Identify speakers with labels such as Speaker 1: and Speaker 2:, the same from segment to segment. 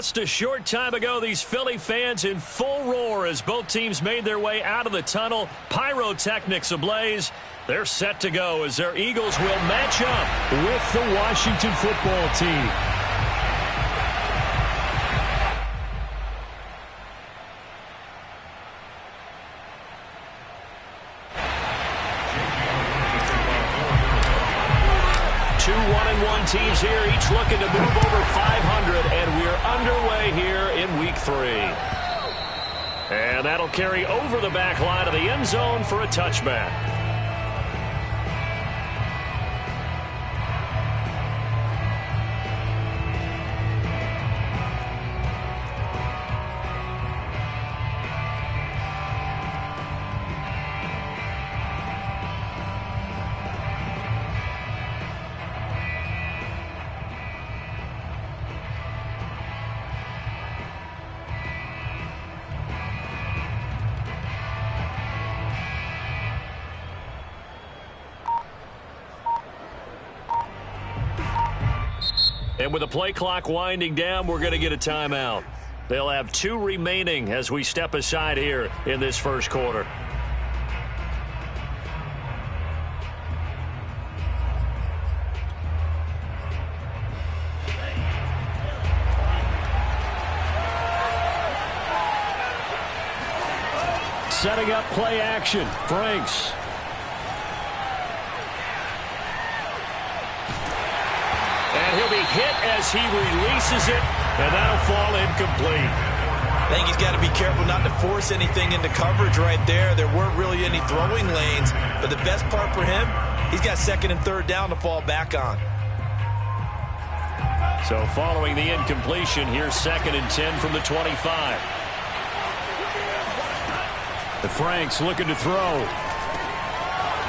Speaker 1: Just a short time ago, these Philly fans in full roar as both teams made their way out of the tunnel. Pyrotechnics ablaze. They're set to go as their Eagles will match up with the Washington football team. Two 1-1 teams here, each looking to move over 500, and we're underway here in Week 3. And that'll carry over the back line of the end zone for a touchback. And with the play clock winding down, we're going to get a timeout. They'll have 2 remaining as we step aside here in this first quarter. Setting up play action. Franks. And he'll be hit as he releases it, and that'll fall incomplete.
Speaker 2: I think he's got to be careful not to force anything into coverage right there. There weren't really any throwing lanes, but the best part for him, he's got 2nd and 3rd down to fall back on.
Speaker 1: So following the incompletion, here's 2nd and 10 from the 25. The Franks looking to throw.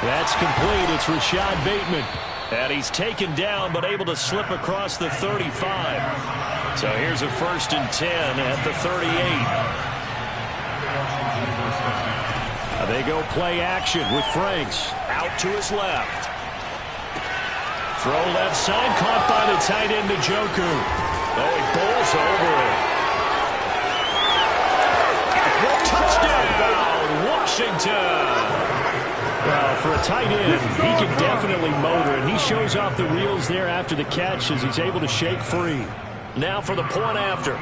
Speaker 1: That's complete. It's Rashad Bateman. And he's taken down but able to slip across the 35. So here's a 1st and 10 at the 38. They go play action with Franks out to his left. Throw left side, caught by the tight end Njoku. Oh, he bowls over it. Touchdown, Washington. Well, for a tight end, he can definitely motor, and he shows off the reels there after the catch as he's able to shake free. Now for the point after.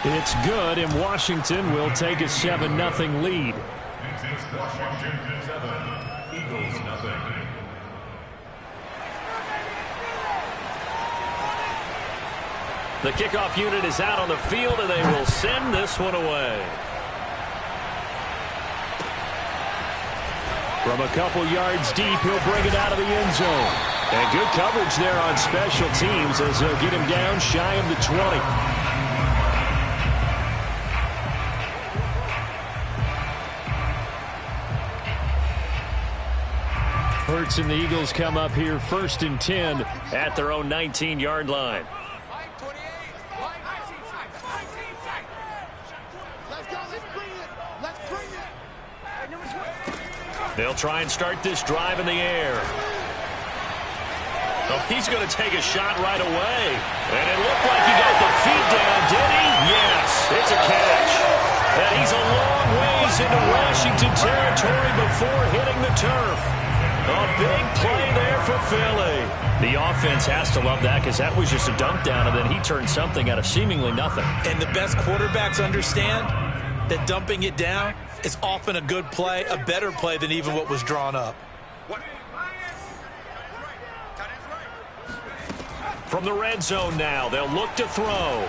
Speaker 1: It's good, and Washington will take a 7-0 lead.
Speaker 3: It's Washington 7, Eagles 0.
Speaker 1: The kickoff unit is out on the field, and they will send this one away. From a couple yards deep, he'll bring it out of the end zone. And good coverage there on special teams as they'll get him down shy of the 20. Hurts and the Eagles come up here 1st and 10 at their own 19-yard line. They'll try and start this drive in the air. Oh, he's going to take a shot right away. And it looked like he got the feet down, did he? Yes, it's a catch. And he's a long ways into Washington territory before hitting the turf. A big play there for Philly. The offense has to love that because that was just a dump down, and then he turned something out of seemingly nothing.
Speaker 2: And the best quarterbacks understand that dumping it down is often a good play, a better play than even what was drawn up.
Speaker 1: From the red zone now, they'll look to throw.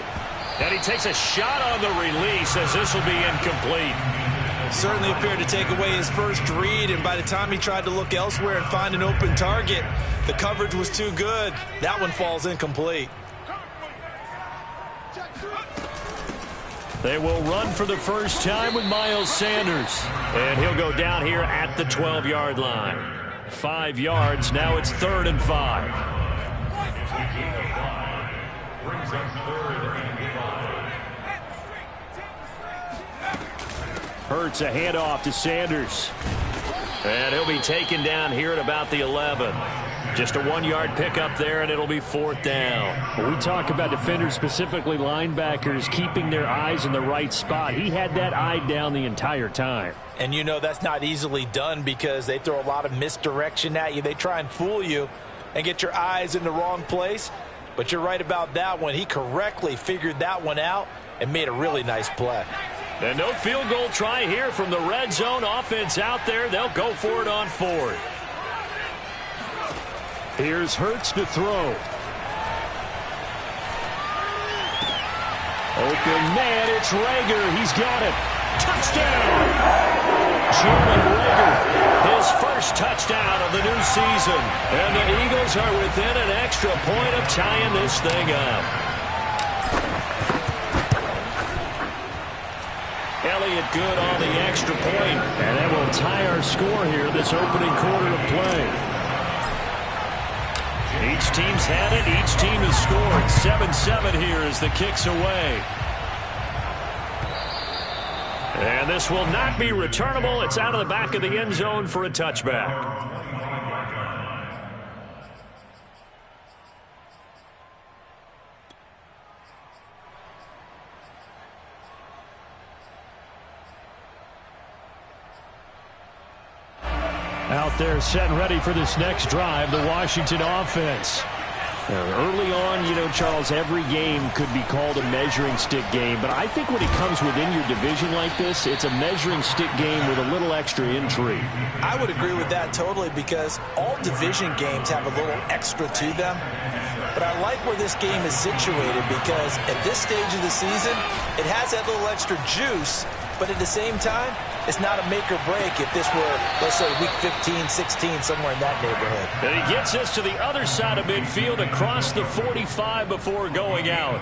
Speaker 1: And he takes a shot on the release as this will be incomplete.
Speaker 2: Certainly appeared to take away his first read, and by the time he tried to look elsewhere and find an open target, the coverage was too good. That one falls incomplete.
Speaker 1: They will run for the first time with Miles Sanders. And he'll go down here at the 12-yard line. 5 yards, now it's 3rd and 5.
Speaker 3: Brings up 3rd and 5.
Speaker 1: Hurts a handoff to Sanders. And he'll be taken down here at about the 11. Just a 1-yard pickup there, and it'll be 4th down.
Speaker 4: When we talk about defenders, specifically linebackers, keeping their eyes in the right spot, he had that eye down the entire time.
Speaker 2: And you know that's not easily done because they throw a lot of misdirection at you. They try and fool you and get your eyes in the wrong place. But you're right about that one. He correctly figured that one out and made a really nice play.
Speaker 1: And no field goal try here from the red zone. Offense out there. They'll go for it on 4th.
Speaker 4: Here's Hurts to throw.
Speaker 1: Open man, it's Rager. He's got it. Touchdown! Jalen Rager, his first touchdown of the new season. And the Eagles are within an extra point of tying this thing up. Elliott good on the extra point.
Speaker 4: And that will tie our score here this opening quarter of play.
Speaker 1: Each team's had it. Each team has scored. 7-7 here as the kick's away. And this will not be returnable. It's out of the back of the end zone for a touchback.
Speaker 4: Out there set and ready for this next drive, the Washington offense. Early on, you know, Charles, every game could be called a measuring stick game. But I think when it comes within your division like this, it's a measuring stick game with a little extra intrigue.
Speaker 2: I would agree with that totally because all division games have a little extra to them. But I like where this game is situated because at this stage of the season, it has that little extra juice. But at the same time, it's not a make or break if this were, let's say, week 15, 16, somewhere in that neighborhood.
Speaker 1: And he gets us to the other side of midfield across the 45 before going out.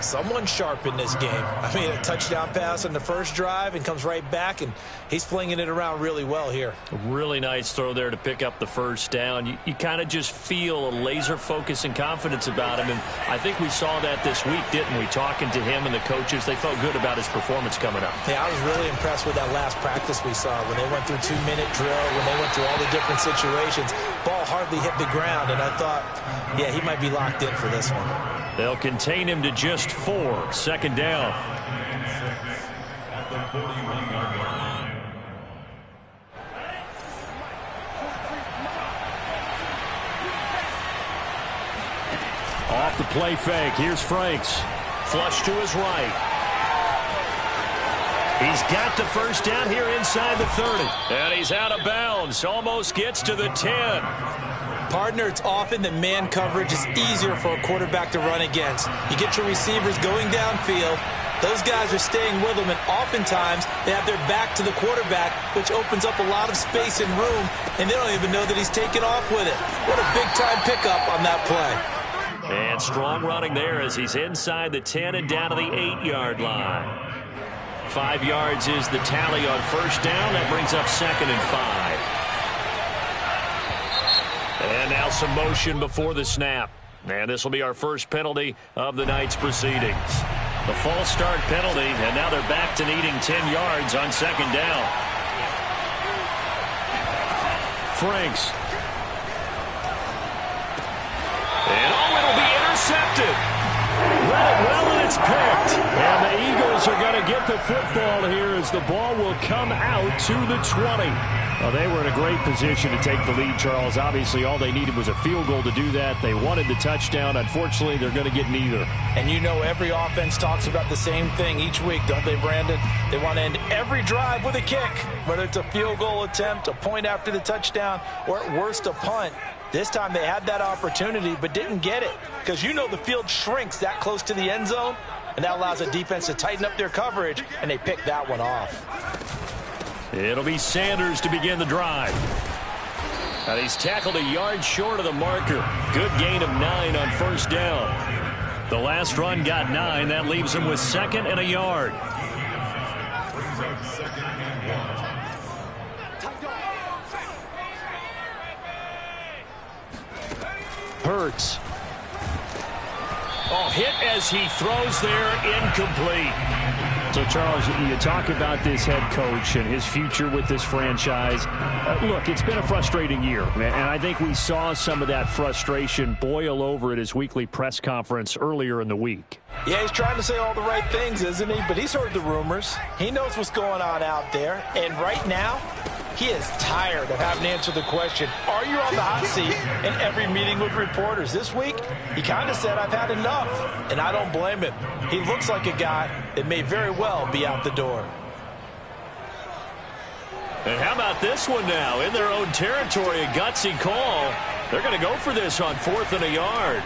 Speaker 2: Someone sharp in this game. I mean, a touchdown pass on the first drive and comes right back, and he's flinging it around really well here.
Speaker 1: A really nice throw there to pick up the first down. You kind of just feel a laser focus and confidence about him, and I think we saw that this week, didn't we? Talking to him and the coaches, they felt good about his performance coming up.
Speaker 2: Yeah, I was really impressed with that last practice we saw when they went through 2-minute drill, when they went through all the different situations. Ball hardly hit the ground, and I thought, yeah, he might be locked in for this one.
Speaker 1: They'll contain him to just 4. 2nd down.
Speaker 4: Off the play fake. Here's Franks.
Speaker 1: Flush to his right. He's got the first down here inside the 30. And he's out of bounds. Almost gets to the 10.
Speaker 2: Partner, it's often that man coverage is easier for a quarterback to run against. You get your receivers going downfield. Those guys are staying with them, and oftentimes they have their back to the quarterback, which opens up a lot of space and room, and they don't even know that he's taken off with it. What a big-time pickup on that play.
Speaker 1: And strong running there as he's inside the 10 and down to the 8-yard line. 5 yards is the tally on first down. That brings up 2nd and 5. And now some motion before the snap. And this will be our first penalty of the night's proceedings. The false start penalty, and now they're back to needing 10 yards on 2nd down.
Speaker 4: Franks.
Speaker 1: And it'll be intercepted. Read it well, and it's picked.
Speaker 4: And the Eagles are going to get the football here as the ball will come out to the 20. Well, they were in a great position to take the lead, Charles. Obviously, all they needed was a field goal to do that. They wanted the touchdown. Unfortunately, they're going to get neither.
Speaker 2: And you know every offense talks about the same thing each week, don't they, Brandon? They want to end every drive with a kick, whether it's a field goal attempt, a point after the touchdown, or at worst a punt. This time they had that opportunity but didn't get it because you know the field shrinks that close to the end zone, and that allows the defense to tighten up their coverage, and they picked that one off.
Speaker 1: It'll be Sanders to begin the drive. And he's tackled a yard short of the marker. Good gain of 9 on first down. The last run got 9. That leaves him with 2nd and a yard.
Speaker 4: Hurts.
Speaker 1: Oh, hit as he throws there, incomplete.
Speaker 4: So, Charles, you talk about this head coach and his future with this franchise. Look, it's been a frustrating year, and I think we saw some of that frustration boil over at his weekly press conference earlier in the week.
Speaker 2: Yeah, he's trying to say all the right things, isn't he? But he's heard the rumors. He knows what's going on out there. And right now, he is tired of having to answer the question, are you on the hot seat, in every meeting with reporters. This week, he kind of said, I've had enough. And I don't blame him. He looks like a guy that may very well be out the door.
Speaker 1: And how about this one now? In their own territory, a gutsy call. They're going to go for this on 4th and a yard.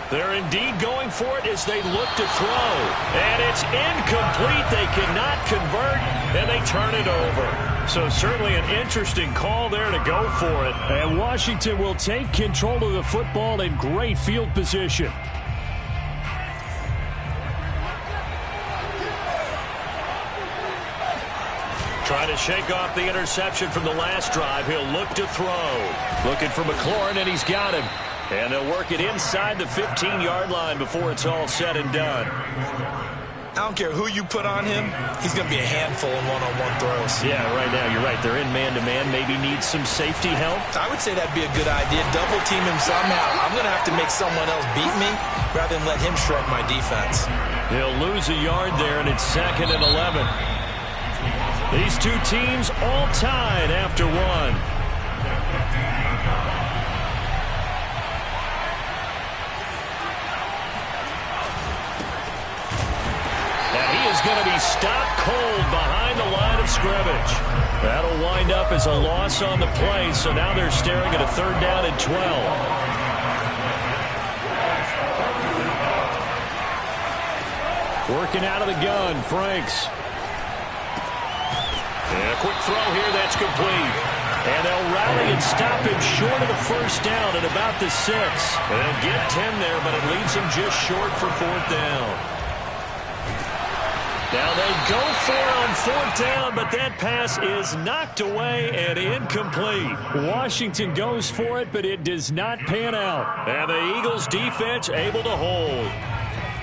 Speaker 1: They're indeed going for it as they look to throw. And it's incomplete. They cannot convert, and they turn it over. So certainly an interesting call there to go for it.
Speaker 4: And Washington will take control of the football in great field position.
Speaker 1: Trying to shake off the interception from the last drive. He'll look to throw. Looking for McLaurin, and he's got him. And they'll work it inside the 15-yard line before it's all said and done.
Speaker 2: I don't care who you put on him. He's going to be a handful in one-on-one throws.
Speaker 1: Yeah, right now, you're right. They're in man-to-man. Maybe needs some safety help.
Speaker 2: I would say that'd be a good idea. Double team him somehow. I'm going to have to make someone else beat me rather than let him shred my defense.
Speaker 1: He'll lose a yard there, and it's 2nd and 11. These two teams all tied after one. Going to be stopped cold behind the line of scrimmage. That'll wind up as a loss on the play, so now they're staring at a 3rd down and 12.
Speaker 4: Working out of the gun, Franks.
Speaker 1: And a quick throw here, that's complete. And they'll rally and stop him short of the 1st down at about the 6. And get 10 there, but it leaves him just short for 4th down. Now they go for it on 4th down, but that pass is knocked away and incomplete.
Speaker 4: Washington goes for it, but it does not pan out.
Speaker 1: And the Eagles defense able to hold.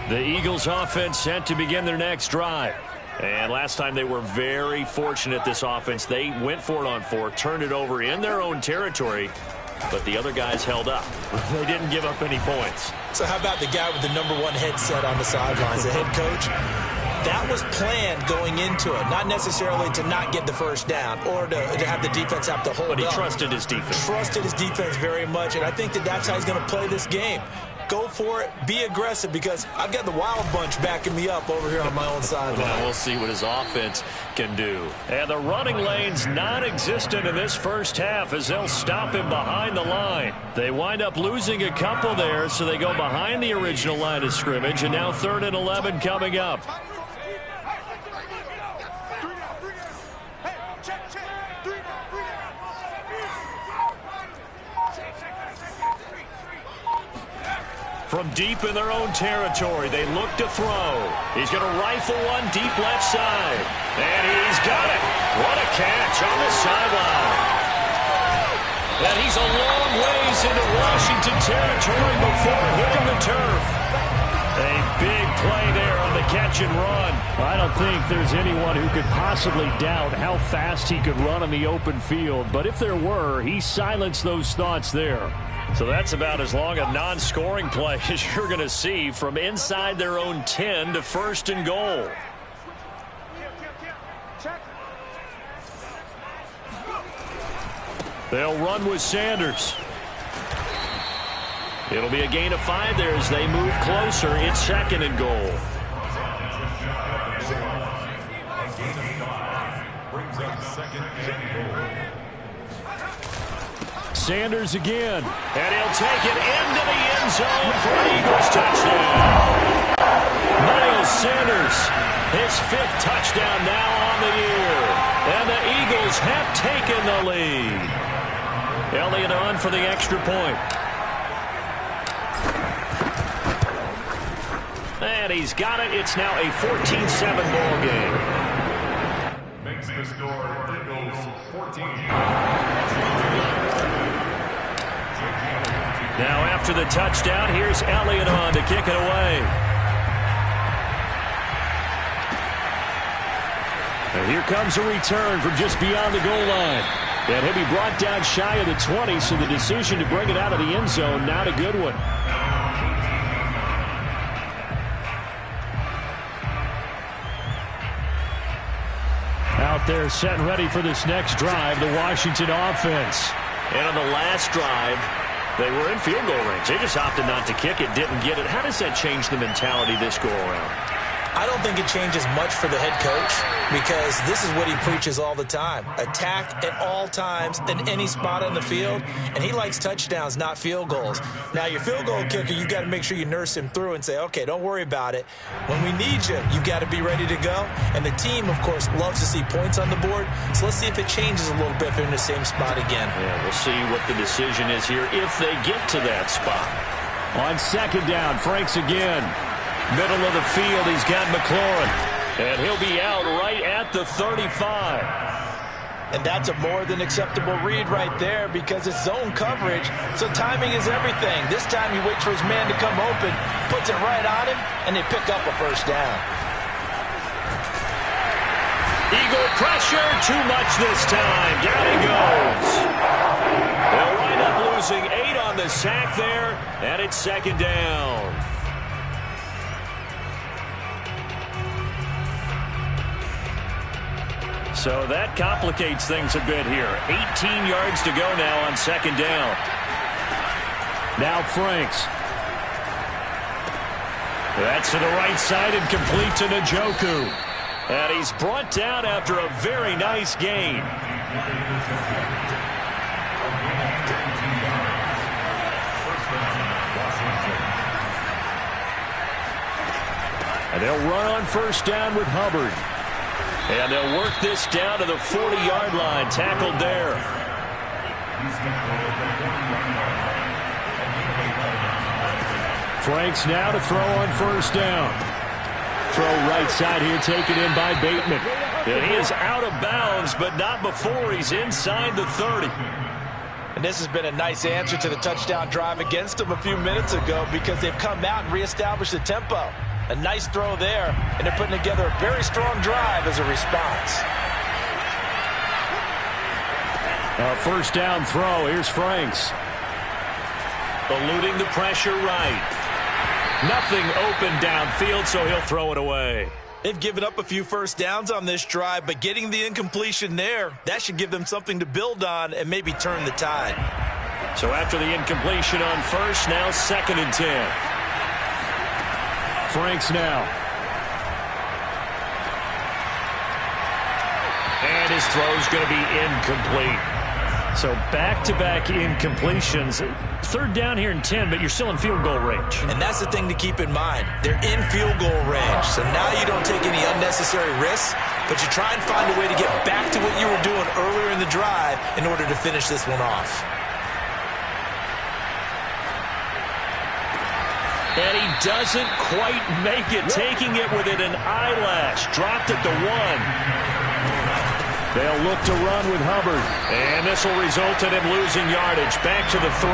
Speaker 1: The Eagles offense set to begin their next drive. And last time they were very fortunate, this offense. They went for it on 4th, turned it over in their own territory, but the other guys held up. They didn't give up any points.
Speaker 2: So how about the guy with the #1 headset on the sidelines, the head coach? That was planned going into it, not necessarily to not get the 1st down or to have the defense have to hold up.
Speaker 1: But he trusted his defense.
Speaker 2: Trusted his defense very much, and I think that's how he's going to play this game. Go for it, be aggressive, because I've got the wild bunch backing me up over here on my own sideline.
Speaker 1: Now we'll see what his offense can do. And the running lane's non-existent in this first half as they'll stop him behind the line. They wind up losing a couple there, so they go behind the original line of scrimmage, and now 3rd and 11 coming up. From deep in their own territory, they look to throw. He's going to rifle one deep left side. And he's got it. What a catch on the sideline. And he's a long ways into Washington territory before hitting the turf. A big play there on the catch and run.
Speaker 4: I don't think there's anyone who could possibly doubt how fast he could run on the open field. But if there were, he silenced those thoughts there.
Speaker 1: So that's about as long a non-scoring play as you're going to see from inside their own 10 to 1st and goal. They'll run with Sanders. It'll be a gain of 5 there as they move closer. It's 2nd and goal.
Speaker 4: Sanders again.
Speaker 1: And he'll take it into the end zone for an Eagles touchdown. Miles Sanders, his 5th touchdown now on the year. And the Eagles have taken the lead. Elliott on for the extra point. And he's got it. It's now a 14-7 ball game.
Speaker 3: Makes the score Eagles 14.
Speaker 1: Now after the touchdown, here's Elliott on to kick it away.
Speaker 4: And here comes a return from just beyond the goal line. And he'll be brought down shy of the 20, so the decision to bring it out of the end zone, not a good one. Out there set and ready for this next drive, the Washington offense.
Speaker 1: And on the last drive, they were in field goal range. They just opted not to kick it, didn't get it. How does that change the mentality this go around?
Speaker 2: I don't think it changes much for the head coach because this is what he preaches all the time. Attack at all times in any spot on the field, and he likes touchdowns, not field goals. Now, your field goal kicker, you've got to make sure you nurse him through and say, okay, don't worry about it. When we need you, you've got to be ready to go. And the team, of course, loves to see points on the board, so let's see if it changes a little bit if they're in the same spot again.
Speaker 1: Yeah, we'll see what the decision is here if they get to that spot.
Speaker 4: On second down, Franks again. Middle of the field, he's got McLaurin. And he'll be out right at the 35.
Speaker 2: And that's a more than acceptable read right there because it's zone coverage, so timing is everything. This time he waits for his man to come open, puts it right on him, and they pick up a first down.
Speaker 1: Eagle pressure, too much this time. Down he goes. They'll wind up losing 8 on the sack there, and it's second down. So that complicates things a bit here. 18 yards to go now on second down.
Speaker 4: Now Franks. That's to the right side and complete to Njoku.
Speaker 1: And he's brought down after a very nice gain.
Speaker 4: And they'll run on first down with Hubbard.
Speaker 1: And they'll work this down to the 40-yard line. Tackled there.
Speaker 4: Franks now to throw on first down. Throw right side here, taken in by Bateman.
Speaker 1: And he is out of bounds, but not before he's inside the 30.
Speaker 2: And this has been a nice answer to the touchdown drive against them a few minutes ago because they've come out and reestablished the tempo. A nice throw there, and they're putting together a very strong drive as a response.
Speaker 4: A first down throw. Here's Franks.
Speaker 1: Eluding the pressure right. Nothing open downfield, so he'll throw it away.
Speaker 2: They've given up a few first downs on this drive, but getting the incompletion there, that should give them something to build on and maybe turn the tide.
Speaker 1: So after the incompletion on first, now second and 10.
Speaker 4: Franks now.
Speaker 1: And his throw's going to be incomplete.
Speaker 4: So back-to-back incompletions. Third down here and 10, but you're still in field goal range.
Speaker 2: And that's the thing to keep in mind. They're in field goal range, so now you don't take any unnecessary risks, but you try and find a way to get back to what you were doing earlier in the drive in order to finish this one off.
Speaker 1: And he doesn't quite make it, taking it within an eyelash. Dropped at the 1.
Speaker 4: They'll look to run with Hubbard.
Speaker 1: And this will result in him losing yardage. Back to the 3.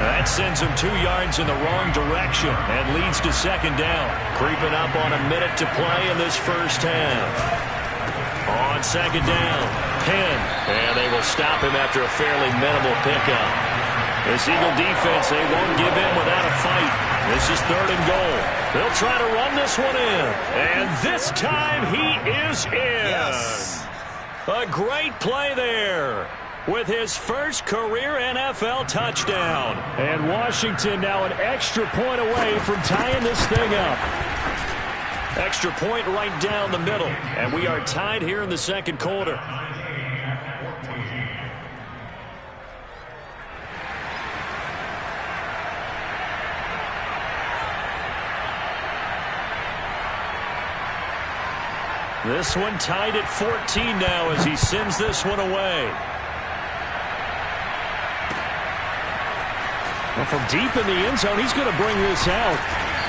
Speaker 1: That sends him 2 yards in the wrong direction and leads to second down. Creeping up on a minute to play in this first half. On second down, Penn. And they will stop him after a fairly minimal pickup. This Eagle defense, they won't give in without a fight. This is third and goal. They'll try to run this one in. And this time he is in.
Speaker 2: Yes.
Speaker 1: A great play there with his first career NFL touchdown.
Speaker 4: And Washington now an extra point away from tying this thing up.
Speaker 1: Extra point right down the middle. And we are tied here in the second quarter. This one tied at 14 now as he sends this one away.
Speaker 4: Well, from deep in the end zone, he's going to bring this out.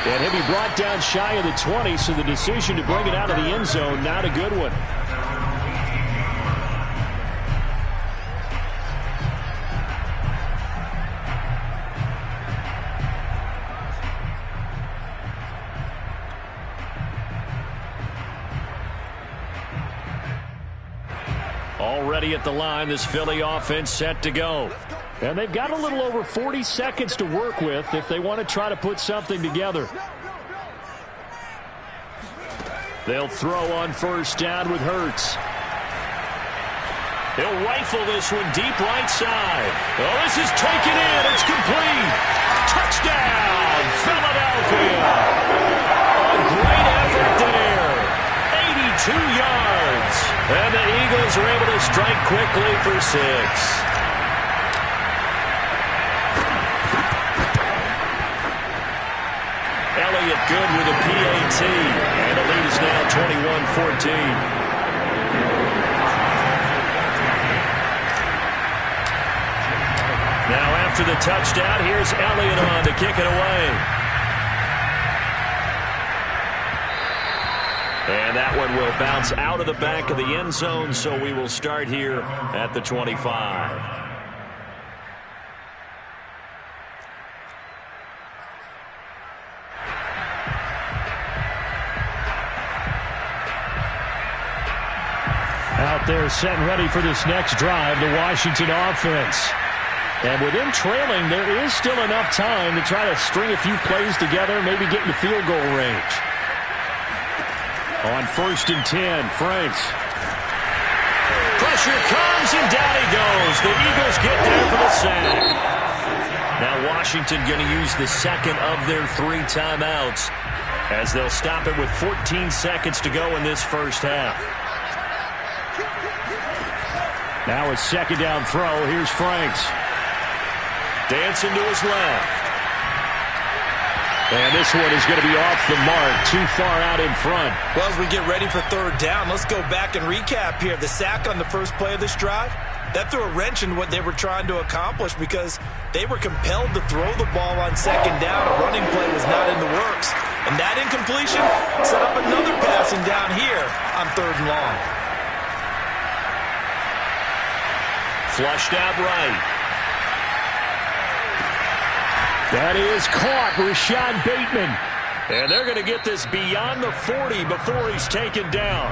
Speaker 4: And he'll be brought down shy of the 20, so the decision to bring it out of the end zone, not a good one. Already at the line, this Philly offense set to go. And they've got a little over 40 seconds to work with if they want to try to put something together. They'll throw on first down with Hurts. He'll rifle this one deep right side. Oh, this is taken in. It's complete. Touchdown, Philadelphia. A great effort there. 82 yards. And the Eagles are able to strike quickly for 6. Elliott good with a PAT. And the lead is now 21-14. Now after the touchdown, here's Elliott on to kick it away. And that one will bounce out of the back of the end zone, so we will start here at the 25. Out there set and ready for this next drive, the Washington offense. And with them trailing, there is still enough time to try to string a few plays together, maybe get in the field goal range. On 1st and 10, Franks. Pressure comes, and down he goes. The Eagles get there for the sack. Now Washington going to use the second of their 3 timeouts as they'll stop it with 14 seconds to go in this first half. Now a second down throw. Here's Franks. Dancing to his left. And this one is going to be off the mark, too far out in front.
Speaker 2: Well, as we get ready for 3rd down, let's go back and recap here. The sack on the first play of this drive, that threw a wrench in what they were trying to accomplish because they were compelled to throw the ball on 2nd down. A running play was not in the works. And that incompletion set up another passing down here on 3rd and long.
Speaker 4: Flushed out right. That is caught, Rashad Bateman. And they're going to get this beyond the 40 before he's taken down.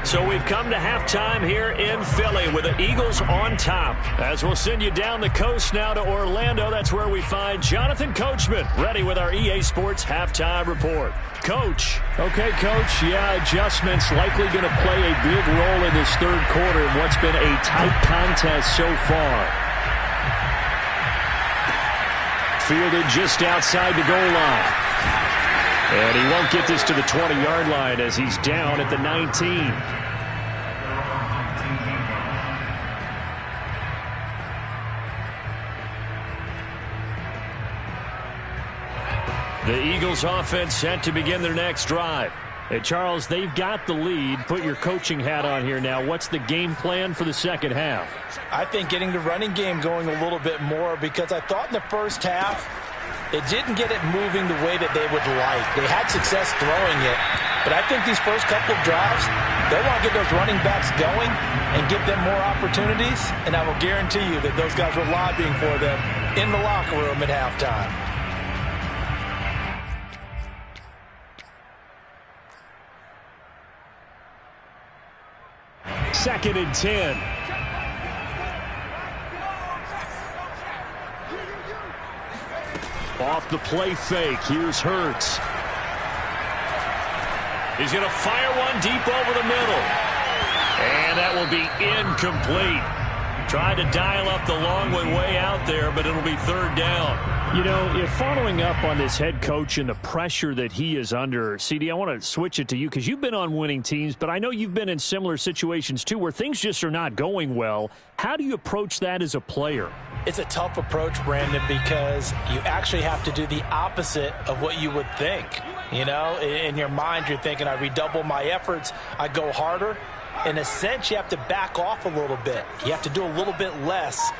Speaker 4: So we've come to halftime here in Philly with the Eagles on top. As we'll send you down the coast now to Orlando, that's where we find Jonathan Coachman, ready with our EA Sports Halftime Report. Coach. Okay, Coach, yeah, adjustments likely going to play a big role in this 3rd quarter in what's been a tight contest so far. Fielded just outside the goal line. And he won't get this to the 20-yard line as he's down at the 19. The Eagles offense set to begin their next drive. Hey, Charles, they've got the lead. Put your coaching hat on here now. What's the game plan for the second half?
Speaker 2: I think getting the running game going a little bit more because I thought in the first half it didn't get it moving the way that they would like. They had success throwing it, but I think these first couple of drives, they want to get those running backs going and give them more opportunities, and I will guarantee you that those guys were lobbying for them in the locker room at halftime.
Speaker 4: Second and 10. Off the play fake. Here's Hurts. He's going to fire one deep over the middle. And that will be incomplete. Tried to dial up the long one way out there, but it'll be 3rd down. You know, following up on this head coach and the pressure that he is under, CD, I want to switch it to you because you've been on winning teams, but I know you've been in similar situations too where things just are not going well. How do you approach that as a player?
Speaker 2: It's a tough approach, Brandon, because you actually have to do the opposite of what you would think. You know, in your mind, you're thinking, I redouble my efforts, I go harder. In a sense, you have to back off a little bit. You have to do a little bit less.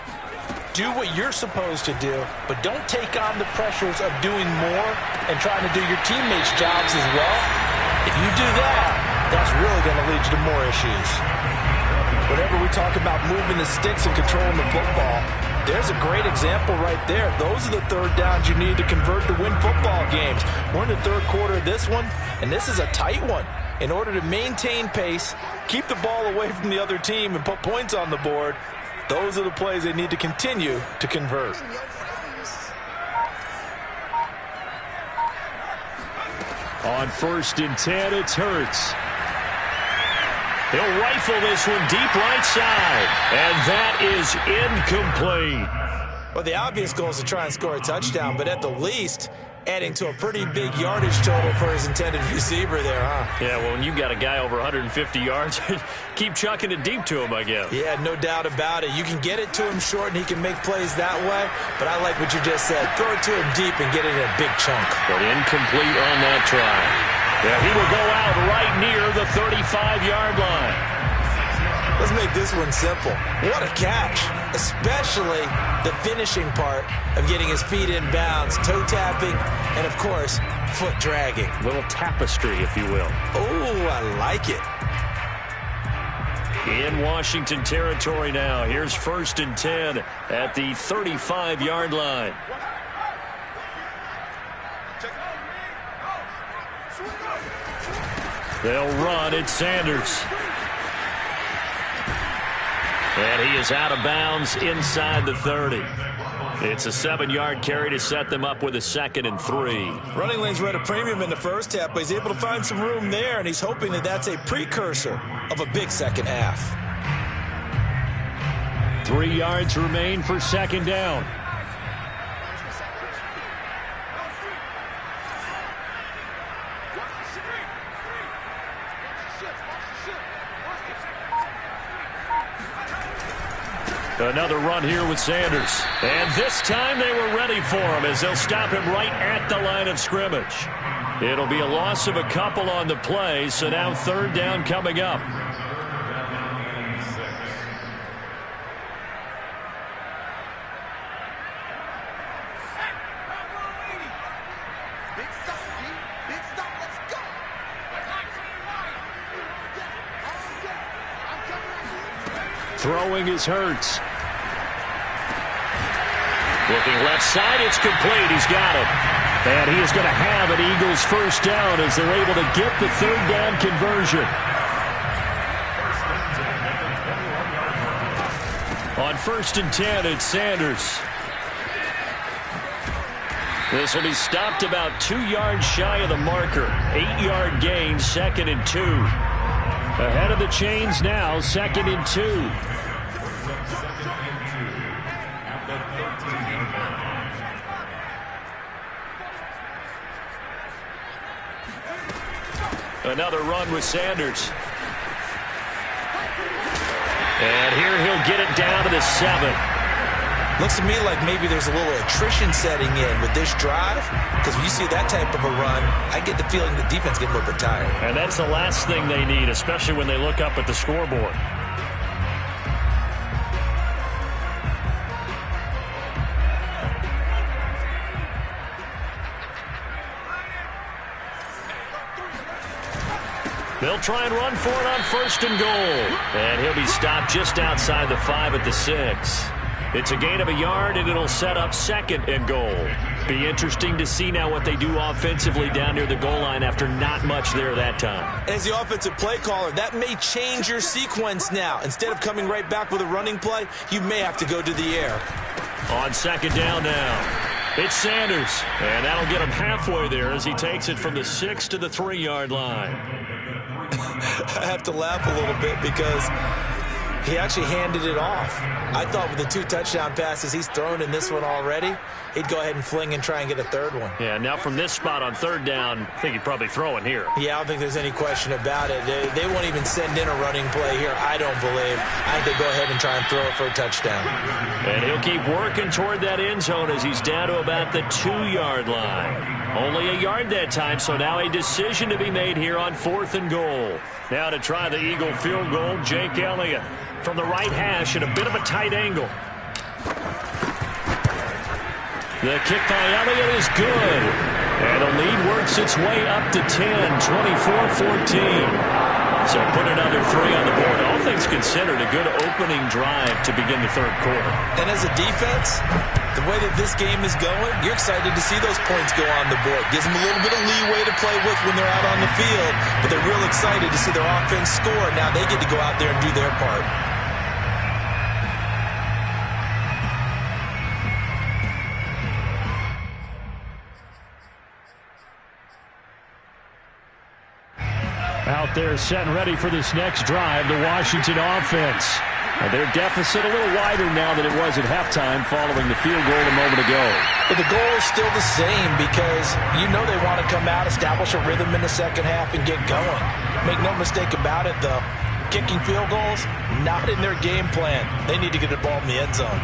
Speaker 2: Do what you're supposed to do, but don't take on the pressures of doing more and trying to do your teammates' jobs as well. If you do that, that's really going to lead you to more issues. Whenever we talk about moving the sticks and controlling the football, there's a great example right there. Those are the 3rd downs you need to convert to win football games. We're in the 3rd quarter of this one, and this is a tight one. In order to maintain pace, keep the ball away from the other team, and put points on the board, those are the plays they need to continue to convert.
Speaker 4: On 1st and 10, it's Hurts.
Speaker 1: He'll rifle this one deep right side, and that is incomplete.
Speaker 2: Well, the obvious goal is to try and score a touchdown, but at the least, adding to a pretty big yardage total for his intended receiver there, huh?
Speaker 1: Yeah, well, when you've got a guy over 150 yards, keep chucking it deep to him, I guess.
Speaker 2: Yeah, no doubt about it. You can get it to him short, and he can make plays that way, but I like what you just said. Throw it to him deep and get it in a big chunk.
Speaker 1: But incomplete on that try. Yeah, he will go out right near the 35-yard line.
Speaker 2: Let's make this one simple. What a catch, especially the finishing part of getting his feet in bounds, toe tapping, and, of course, foot dragging.
Speaker 1: A little tapestry, if you will.
Speaker 2: Oh, I like it.
Speaker 1: In Washington territory now. Here's 1st and 10 at the 35-yard line. They'll run. It's Sanders. And he is out of bounds inside the 30. It's a 7-yard carry to set them up with a 2nd and 3.
Speaker 2: Running lanes were at a premium in the first half, but he's able to find some room there, and he's hoping that that's a precursor of a big second half.
Speaker 4: 3 yards remain for 2nd down. Another run here with Sanders.
Speaker 1: And this time they were ready for him as they'll stop him right at the line of scrimmage. It'll be a loss of a couple on the play, so now 3rd down coming up.
Speaker 4: Throwing is Hurts.
Speaker 1: Looking left side, it's complete. He's got it.
Speaker 4: And he is going to have an Eagles 1st down as they're able to get the 3rd down conversion.
Speaker 1: On 1st and 10, it's Sanders. This will be stopped about 2 yards shy of the marker. 8-yard gain, 2nd and 2.
Speaker 4: Ahead of the chains now, 2nd and 2.
Speaker 1: Another run with Sanders. And here he'll get it down to the 7.
Speaker 2: Looks to me like maybe there's a little attrition setting in with this drive, because when you see that type of a run, I get the feeling the defense getting a little bit tired.
Speaker 1: And that's the last thing they need, especially when they look up at the scoreboard. They'll try and run for it on 1st and goal. And he'll be stopped just outside the 5 at the 6. It's a gain of a yard, and it'll set up 2nd and goal. Be interesting to see now what they do offensively down near the goal line after not much there that time.
Speaker 2: As the offensive play caller, that may change your sequence now. Instead of coming right back with a running play, you may have to go to the air.
Speaker 1: On 2nd down now. It's Sanders, and that'll get him halfway there as he takes it from the 6 to the 3-yard line.
Speaker 2: I have to laugh a little bit because he actually handed it off. I thought with the 2 touchdown passes he's thrown in this one already, he'd go ahead and fling and try and get a 3rd one.
Speaker 1: Yeah, now from this spot on 3rd down, I think he'd probably throw it here.
Speaker 2: Yeah, I don't think there's any question about it. They won't even send in a running play here, I don't believe. I think they go ahead and try and throw it for a touchdown.
Speaker 1: And he'll keep working toward that end zone as he's down to about the 2-yard line. Only a yard that time, so now a decision to be made here on 4th and goal. Now to try the Eagle field goal, Jake Elliott from the right hash at a bit of a tight angle. The kick by Elliott is good. And the lead works its way up to 10, 24-14. So put another 3 on the board. All things considered, a good opening drive to begin the third quarter.
Speaker 2: And as a defense, the way that this game is going, you're excited to see those points go on the board. Gives them a little bit of leeway to play with when they're out on the field, but they're real excited to see their offense score. Now they get to go out there and do their part.
Speaker 4: Out there set and ready for this next drive, the Washington offense. Their deficit a little wider now than it was at halftime following the field goal a moment ago.
Speaker 2: But the goal is still the same because you know they want to come out, establish a rhythm in the second half, and get going. Make no mistake about it, though. Kicking field goals, not in their game plan. They need to get the ball in the end zone.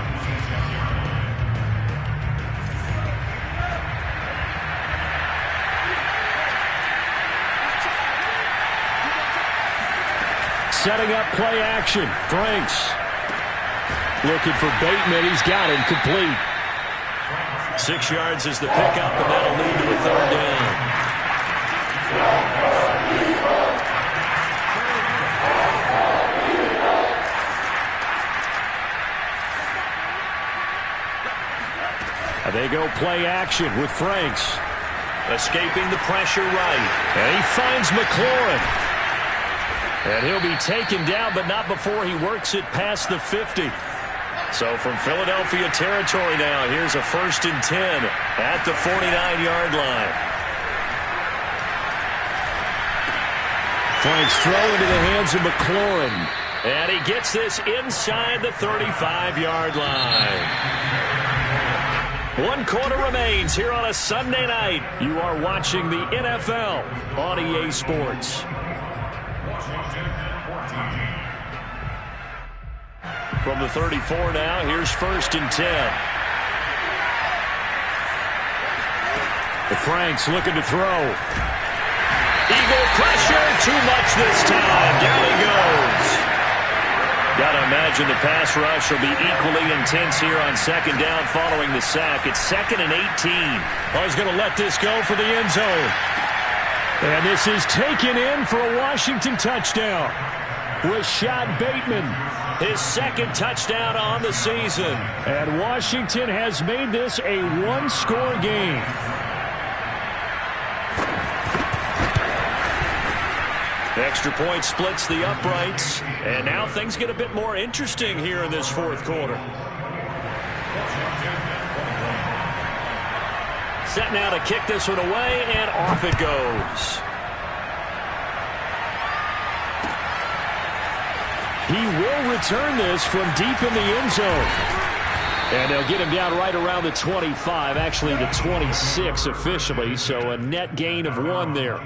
Speaker 4: Setting up play action. Franks looking for Bateman. He's got him complete.
Speaker 1: 6 yards is the pickup, and that'll lead to a third down.
Speaker 4: And they go play action with Franks.
Speaker 1: Escaping the pressure right.
Speaker 4: And he finds McLaurin. And he'll be taken down, but not before he works it past the 50.
Speaker 1: So from Philadelphia territory now, here's a 1st and 10 at the 49-yard line.
Speaker 4: Franks throw into the hands of McLaurin.
Speaker 1: And he gets this inside the 35-yard line. 1 quarter remains here on a Sunday night.
Speaker 4: You are watching the NFL on EA Sports.
Speaker 1: From the 34 now, here's 1st and 10.
Speaker 4: Franks looking to throw.
Speaker 1: Eagle pressure, too much this time. Down he goes. Got to imagine the pass rush will be equally intense here on 2nd down following the sack. It's 2nd and 18.
Speaker 4: Oh, he's going to let this go for the end zone. And this is taken in for a Washington touchdown. Rashad Bateman.
Speaker 1: His 2nd touchdown on the season.
Speaker 4: And Washington has made this a 1-score game.
Speaker 1: Extra point splits the uprights. And now things get a bit more interesting here in this 4th quarter. Set now to kick this one away, and off it goes.
Speaker 4: He will return this from deep in the end zone. And they'll get him down right around the 25, actually the 26 officially, so a net gain of 1 there.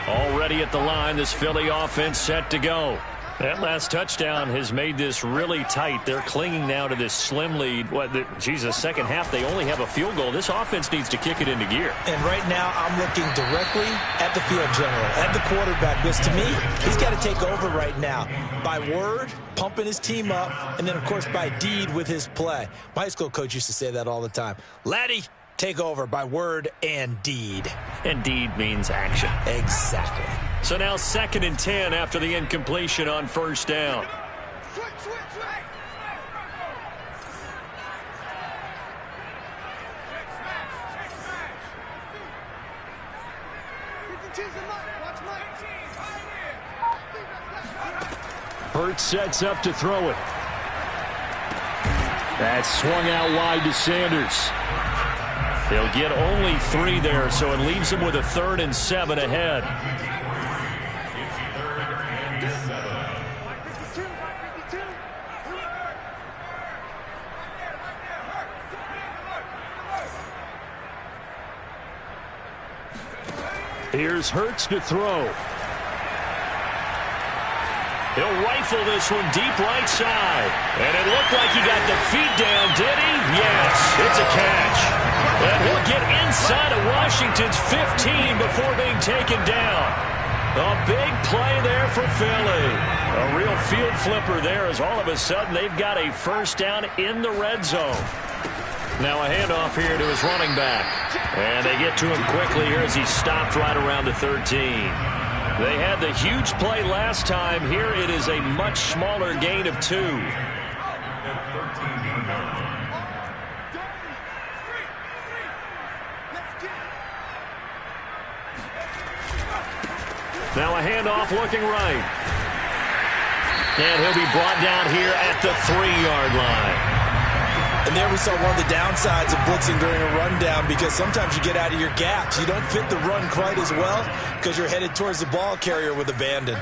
Speaker 4: Already at the line, this Philly offense set to go. That last touchdown has made this really tight. They're clinging now to this slim lead. Second half, they only have a field goal. This offense needs to kick it into gear.
Speaker 2: And right now, I'm looking directly at the field general, at the quarterback, because to me, he's got to take over right now. By word, pumping his team up, and then, of course, by deed with his play. My high school coach used to say that all the time. Laddie, take over by word and deed.
Speaker 1: And deed means action.
Speaker 2: Exactly.
Speaker 1: So now 2nd and 10 after the incompletion on 1st down.
Speaker 4: Hurts sets up to throw it. That's swung out wide to Sanders.
Speaker 1: They'll get only 3 there, so it leaves them with a 3rd and 7 ahead.
Speaker 4: Here's Hurts to throw.
Speaker 1: He'll rifle this one deep right side. And it looked like he got the feet down, did he? Yes, it's a catch. And he'll get inside of Washington's 15 before being taken down. A big play there for Philly. A real field flipper there as all of a sudden they've got a 1st down in the red zone. Now a handoff here to his running back. And they get to him quickly here as he stopped right around the 13. They had the huge play last time. Here it is a much smaller gain of 2. Now a handoff looking right. And he'll be brought down here at the 3-yard line.
Speaker 2: And there we saw one of the downsides of blitzing during a rundown, because sometimes you get out of your gaps. You don't fit the run quite as well because you're headed towards the ball carrier with abandon.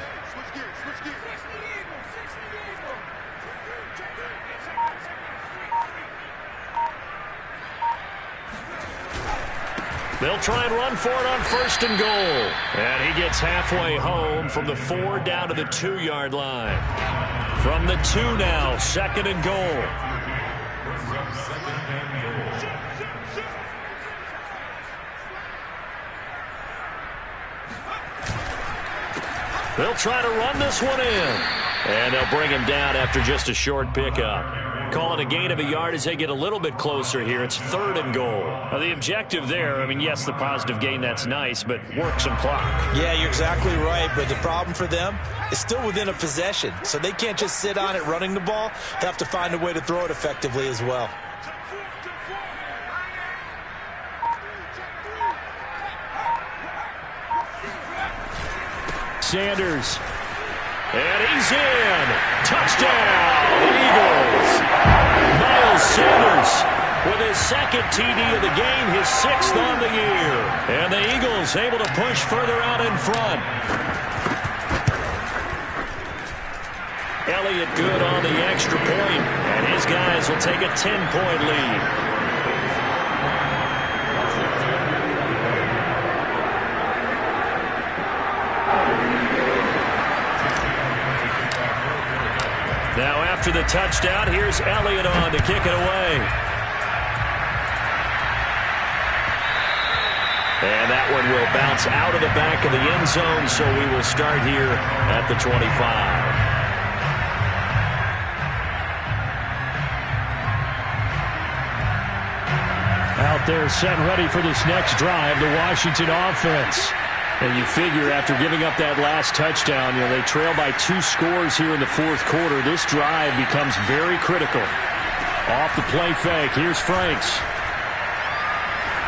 Speaker 1: They'll try and run for it on 1st and goal. And he gets halfway home from the 4 down to the 2-yard line. From the 2 now, 2nd and goal. They'll try to run this one in. And they'll bring him down after just a short pickup. Call it a gain of a yard as they get a little bit closer here. It's 3rd and goal. Now the objective there, I mean, yes, the positive gain, that's nice, but work some clock.
Speaker 2: Yeah, you're exactly right, but the problem for them is still within a possession. So they can't just sit on it running the ball. They have to find a way to throw it effectively as well.
Speaker 1: Sanders. And he's in. Touchdown, Eagles. Miles Sanders with his 2nd TD of the game, his 6th on the year. And the Eagles able to push further out in front. Elliott good on the extra point, and his guys will take a 10-point lead. Now after the touchdown, here's Elliott on to kick it away. And that one will bounce out of the back of the end zone, so we will start here at the 25.
Speaker 4: Out there set and ready for this next drive, the Washington offense.
Speaker 1: And you figure after giving up that last touchdown, they trail by 2 scores here in the 4th quarter. This drive becomes very critical.
Speaker 4: Off the play fake, here's Franks.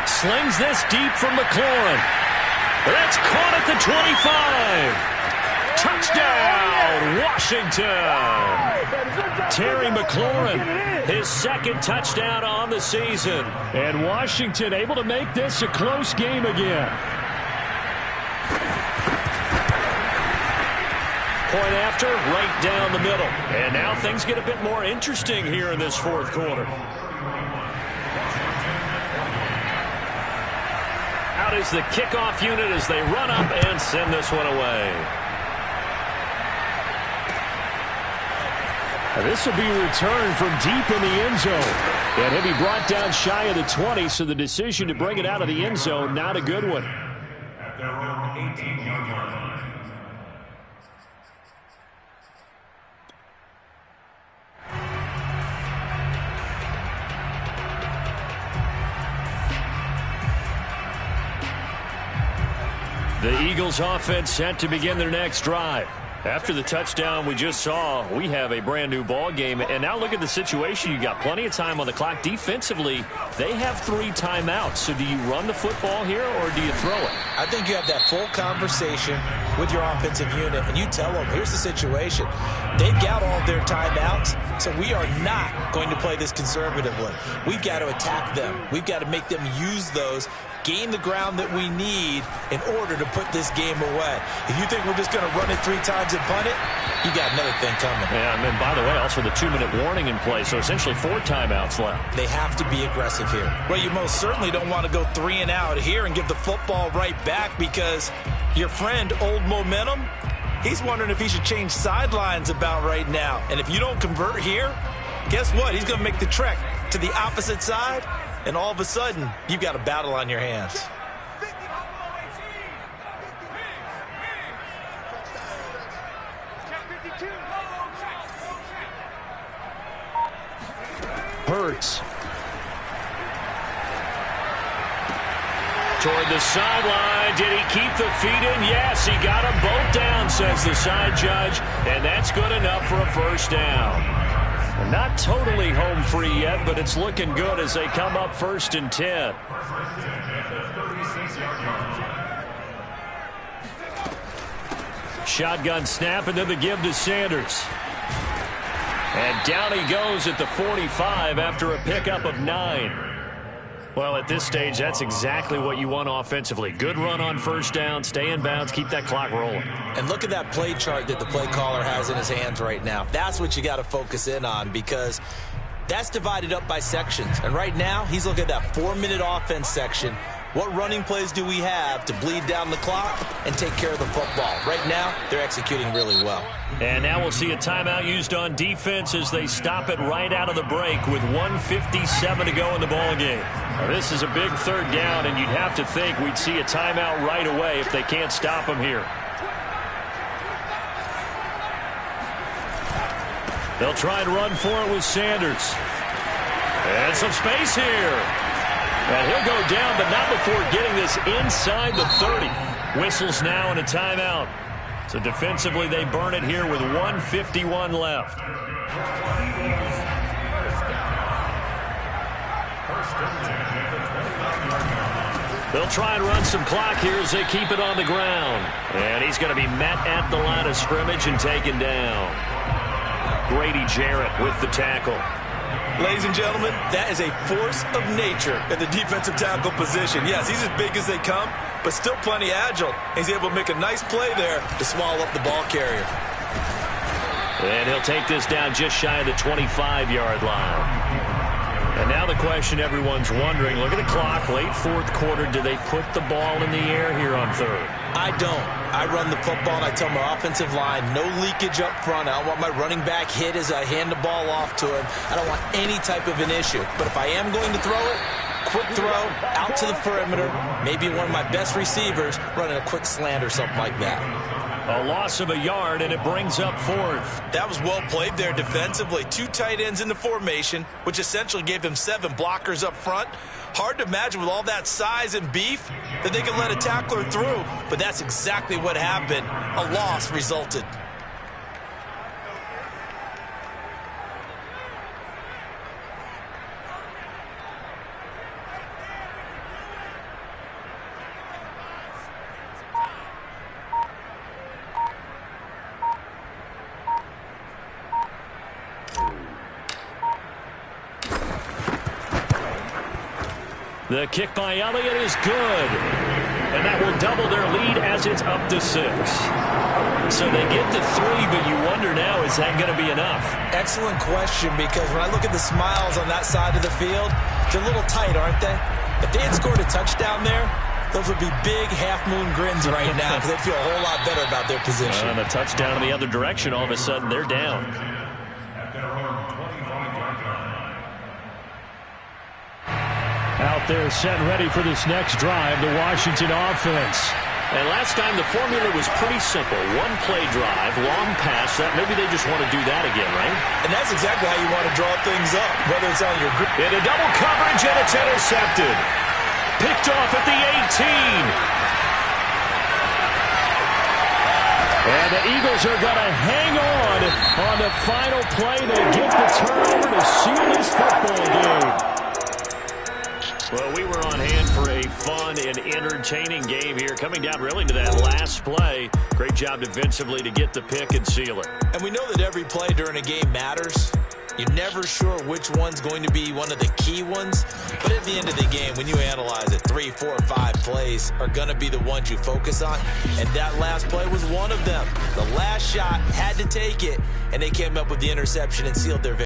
Speaker 1: Slings this deep from McLaurin. That's caught at the 25. Touchdown, Washington. Terry McLaurin, his 2nd touchdown on the season.
Speaker 4: And Washington able to make this a close game again.
Speaker 1: Point after, right down the middle. And now things get a bit more interesting here in this 4th quarter. Out is the kickoff unit as they run up and send this one away.
Speaker 4: This will be returned from deep in the end zone. And he'll be brought down shy of the 20, so the decision to bring it out of the end zone, not a good one.
Speaker 3: At their own 18-yard line.
Speaker 1: The Eagles offense set to begin their next drive. After the touchdown we just saw, we have a brand new ball game. And now look at the situation. You got plenty of time on the clock. Defensively, they have 3 timeouts. So do you run the football here or do you throw it?
Speaker 2: I think you have that full conversation with your offensive unit, and you tell them, here's the situation. They've got all their timeouts, so we are not going to play this conservatively. We've got to attack them. We've got to make them use those, gain the ground that we need in order to put this game away. If you think we're just going to run it 3 times and punt it, you got another thing coming.
Speaker 1: Yeah, and then, by the way, also the 2-minute warning in play, so essentially 4 timeouts left.
Speaker 2: They have to be aggressive here. Well, you most certainly don't want to go 3 and out here and give the football right back, because your friend, Old Momentum, he's wondering if he should change sidelines about right now. And if you don't convert here, guess what? He's going to make the trek to the opposite side, and all of a sudden, you've got a battle on your hands.
Speaker 4: Hurts.
Speaker 1: toward the sideline. Did he keep the feet in? Yes, he got them both down, says the side judge. And that's good enough for a first down. Not totally home free yet, but it's looking good as they come up 1st and 10. Shotgun snap and then the give to Sanders. And down he goes at the 45 after a pickup of 9. Well, at this stage, that's exactly what you want offensively. Good run on first down, stay in bounds, keep that clock rolling.
Speaker 2: And look at that play chart that the play caller has in his hands right now. That's what you got to focus in on, because that's divided up by sections. And right now, he's looking at that 4-minute offense section. What running plays do we have to bleed down the clock and take care of the football? Right now, they're executing really well.
Speaker 1: And now we'll see a timeout used on defense as they stop it right out of the break with 1:57 to go in the ballgame. Now, this is a big 3rd down, and you'd have to think we'd see a timeout right away if they can't stop him here. They'll try and run for it with Sanders. And some space here. And he'll go down, but not before getting this inside the 30. Whistles now and a timeout. So defensively, they burn it here with 1:51 left. They'll try and run some clock here as they keep it on the ground. And he's going to be met at the line of scrimmage and taken down. Grady Jarrett with the tackle.
Speaker 2: Ladies and gentlemen, that is a force of nature at the defensive tackle position. Yes, he's as big as they come, but still plenty agile. He's able to make a nice play there to swallow up the ball carrier.
Speaker 1: And he'll take this down just shy of the 25-yard line. And now the question everyone's wondering, look at the clock, late 4th quarter, do they put the ball in the air here on 3rd?
Speaker 2: I don't. I run the football and I tell my offensive line, no leakage up front. I don't want my running back hit as I hand the ball off to him. I don't want any type of an issue. But if I am going to throw it, quick throw, out to the perimeter, maybe one of my best receivers running a quick slant or something like that.
Speaker 1: A loss of a yard, and it brings up 4th.
Speaker 2: That was well played there defensively. 2 tight ends in the formation, which essentially gave them 7 blockers up front. Hard to imagine with all that size and beef that they could let a tackler through, but that's exactly what happened. A loss resulted.
Speaker 1: The kick by Elliott is good. And that will double their lead as it's up to 6. So they get to 3, but you wonder now, is that going to be enough?
Speaker 2: Excellent question, because when I look at the smiles on that side of the field, they're a little tight, aren't they? If they had scored a touchdown there, those would be big half-moon grins right now, because they feel a whole lot better about their position.
Speaker 1: And a touchdown in the other direction, all of a sudden they're down.
Speaker 4: Out there set ready for this next drive, the Washington offense.
Speaker 1: And last time the formula was pretty simple. 1 play drive, long pass. That maybe they just want to do that again, right?
Speaker 2: And that's exactly how you want to draw things up, whether it's on your group.
Speaker 1: In a double coverage, and it's intercepted. Picked off at the 18. And the Eagles are going to hang on the final play. They get the turnover to seal this football game. Well, we were on hand for a fun and entertaining game here, coming down really to that last play. Great job defensively to get the pick and seal it.
Speaker 2: And we know that every play during a game matters. You're never sure which one's going to be one of the key ones. But at the end of the game, when you analyze it, 3, 4, 5 plays are going to be the ones you focus on. And that last play was one of them. The last shot had to take it, and they came up with the interception and sealed their victory.